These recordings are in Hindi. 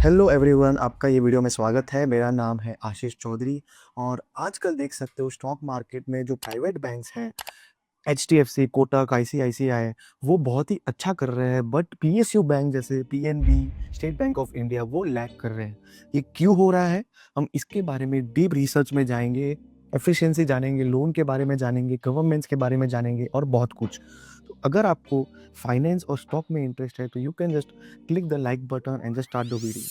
हेलो एवरीवन, आपका ये वीडियो में स्वागत है। मेरा नाम है आशीष चौधरी और आजकल देख सकते हो स्टॉक मार्केट में जो प्राइवेट बैंक्स हैं, एचडीएफसी, कोटक, आईसीआईसीआई, वो बहुत ही अच्छा कर रहे हैं। बट पीएसयू बैंक जैसे PNB, state bank of India, वो लैग कर रहे हैं। ये क्यों हो रहा है? हम इसके बारे में डीप रिसर्च में जाएंगे, एफिशिएंसी जानेंगे, लोन के बारे में जानेंगे, गवर्नमेंट्स के बारे में जानेंगे और बहुत कुछ। तो अगर आपको फाइनेंस और स्टॉक में इंटरेस्ट है तो you can just click the like button and just start the video.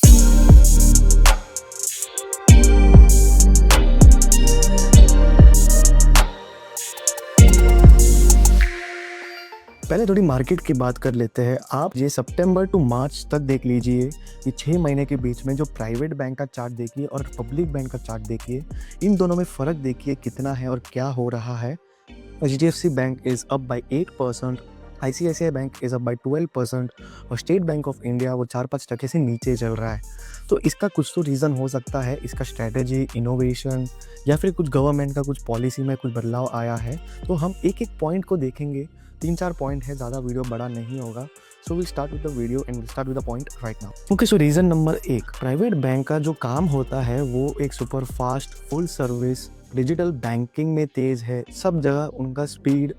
पहले थोड़ी मार्केट की बात कर लेते हैं। आप ये सितंबर टू मार्च तक देख लीजिए, ये 6 महीने के बीच में जो प्राइवेट बैंक का चार्ट देखिए और पब्लिक बैंक का चार्ट देखिए, इन दोनों में फ़र्क देखिए कितना है और क्या हो रहा है। HDFC bank is up by 8%, ICICI bank is up by 12% और स्टेट बैंक ऑफ इंडिया वो 4-5% से नीचे चल रहा है। तो इसका कुछ तो रीज़न हो सकता है, इसका स्ट्रैटेजी, इनोवेशन या फिर कुछ गवर्नमेंट का कुछ पॉलिसी में कुछ बदलाव आया है। तो हम एक-एक पॉइंट को देखेंगे। 3-4 पॉइंट है, ज़्यादा वीडियो बड़ा नहीं होगा। So we start with the video and start with the point right now. Okay, so reason number 1, private bank का जो काम होता है वो एक super fast, full service, digital banking में तेज़ है। सब जगह उनका स्पीड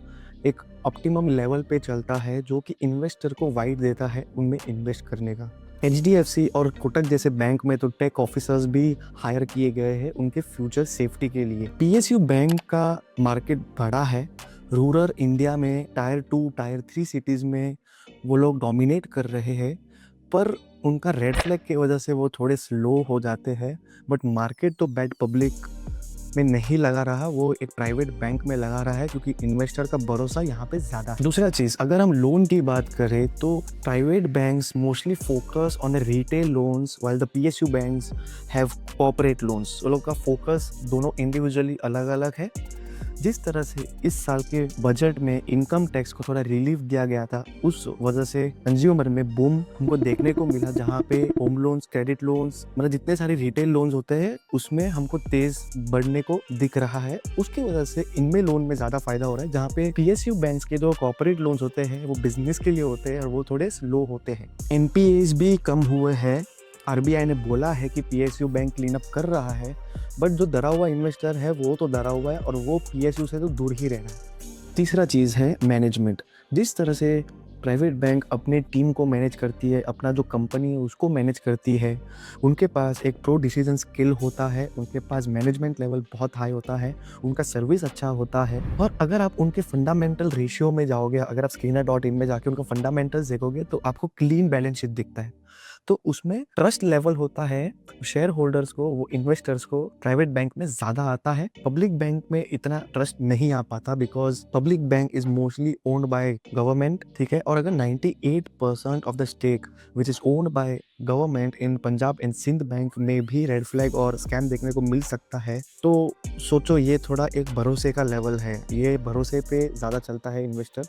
एक ऑप्टिमम लेवल पे चलता है जो कि इन्वेस्टर को वाइड देता है उनमें इन्वेस्ट करने का। एचडीएफसी और कोटक जैसे बैंक में तो टेक ऑफिसर्स भी हायर किए गए हैं उनके फ्यूचर सेफ्टी के लिए। पीएसयू बैंक का मार्केट बड़ा है। रूरल इंडिया में टायर 2, टायर 3 सिटीज़ में वो लोग डोमिनेट कर रहे हैं, पर उनका रेड फ्लैग की वजह से वो थोड़े स्लो हो जाते हैं। बट मार्केट तो बैड पब्लिक में नहीं लगा रहा, वो एक प्राइवेट बैंक में लगा रहा है क्योंकि इन्वेस्टर का भरोसा यहाँ पे ज़्यादा है। दूसरा चीज़, अगर हम लोन की बात करें तो private banks mostly focus on retail loans while the PSU banks have corporate loans. वो लोग का फोकस दोनों इंडिविजुअली अलग अलग है। जिस तरह से इस साल के बजट में इनकम टैक्स को थोड़ा रिलीफ दिया गया था, उस वजह से कंज्यूमर में बूम हमको देखने को मिला, जहाँ पे होम लोन्स, क्रेडिट लोन्स, मतलब जितने सारे रिटेल लोन्स होते हैं उसमें हमको तेज बढ़ने को दिख रहा है। उसकी वजह से इनमें लोन में ज़्यादा फायदा हो रहा है, जहाँ पे पीएसयू बैंक्स के जो कॉर्पोरेट लोन्स होते हैं वो बिजनेस के लिए होते हैं और वो थोड़े स्लो होते हैं। एनपीएस भी कम हुए हैं। आरबीआई ने बोला है कि पीएसयू बैंक क्लीन अप कर रहा है, बट जो डरा हुआ इन्वेस्टर है वो तो डरा हुआ है और वो पीएसयू से तो दूर ही रहना है। तीसरा चीज़ है मैनेजमेंट। जिस तरह से प्राइवेट बैंक अपने टीम को मैनेज करती है, अपना जो कंपनी है उसको मैनेज करती है, उनके पास एक प्रो डिसीजन स्किल होता है, उनके पास मैनेजमेंट लेवल बहुत हाई होता है, उनका सर्विस अच्छा होता है। और अगर आप उनके फंडामेंटल रेशियो में जाओगे, अगर आप स्कैनर.इन में जाके उनका फंडामेंटल्स देखोगे तो आपको क्लीन बैलेंस शीट दिखता है। तो उसमें ट्रस्ट लेवल होता है, शेयर होल्डर्स को, वो इन्वेस्टर्स को प्राइवेट बैंक में ज़्यादा आता है। पब्लिक बैंक में इतना ट्रस्ट नहीं आ पाता because public bank is mostly owned by government, ठीक है। और अगर 98% of the stake which is owned by government in Punjab and Sind bank में भी रेड फ्लैग और स्कैम देखने को मिल सकता है। तो सोचो, ये थोड़ा एक भरोसे का लेवल है, ये भरोसे पे ज़्यादा चलता है इन्वेस्टर,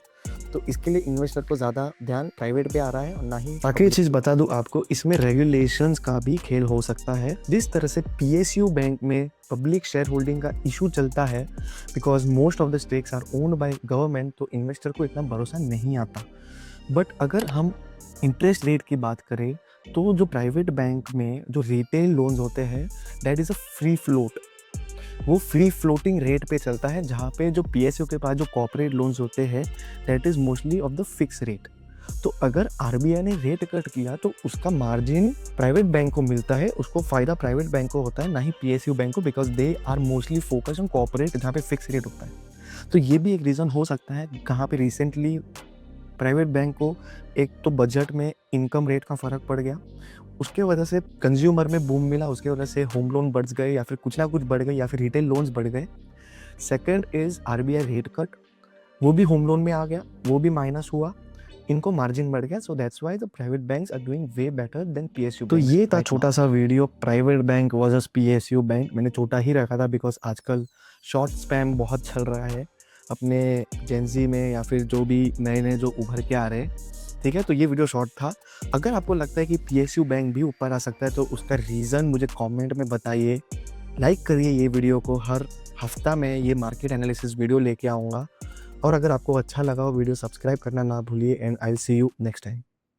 तो इसके लिए इन्वेस्टर को ज़्यादा ध्यान प्राइवेट पे आ रहा है और ना ही। बाकी चीज़ बता दूं आपको, इसमें रेगुलेशंस का भी खेल हो सकता है। जिस तरह से पीएसयू बैंक में पब्लिक शेयर होल्डिंग का इशू चलता है because most of the stakes are owned by government, तो इन्वेस्टर को इतना भरोसा नहीं आता। बट अगर हम इंटरेस्ट रेट की बात करें तो जो प्राइवेट बैंक में जो रिटेल लोन्स होते हैं that is a free float, वो फ्री फ्लोटिंग रेट पे चलता है, जहाँ पे जो पीएसयू के पास जो कॉर्पोरेट लोन्स होते हैं that is mostly of the fix rate. तो अगर आरबीआई ने रेट कट किया तो उसका मार्जिन प्राइवेट बैंक को मिलता है, उसको फ़ायदा प्राइवेट बैंक को होता है, ना ही पीएसयू बैंक को, because they are mostly focus on corporate जहाँ पे फिक्स रेट होता है। तो ये भी एक रीज़न हो सकता है कहाँ पे रिसेंटली प्राइवेट बैंक को एक तो बजट में इनकम रेट का फ़र्क पड़ गया, उसके वजह से कंज्यूमर में बूम मिला, उसके वजह से होम लोन बढ़ गए या फिर कुछ ना कुछ बढ़ गए या फिर रिटेल लोन्स बढ़ गए। Second is RBI rate cut, वो भी होम लोन में आ गया, वो भी माइनस हुआ, इनको मार्जिन बढ़ गया। So that's why the private banks are doing way better than PSU. तो ये था छोटा सा video private bank versus PSU bank. मैंने छोटा ही रखा था बिकॉज आजकल शॉर्ट स्पैम बहुत चल रहा है अपने जेनजी में या फिर जो भी नए नए जो उभर के आ रहे हैं, ठीक है। तो ये वीडियो शॉर्ट था। अगर आपको लगता है कि पीएसयू बैंक भी ऊपर आ सकता है तो उसका रीज़न मुझे कमेंट में बताइए। लाइक करिए ये वीडियो को, हर हफ्ता में ये मार्केट एनालिसिस वीडियो लेके आऊँगा। और अगर आपको अच्छा लगा हो वीडियो, सब्सक्राइब करना ना भूलिए and I will see you next time.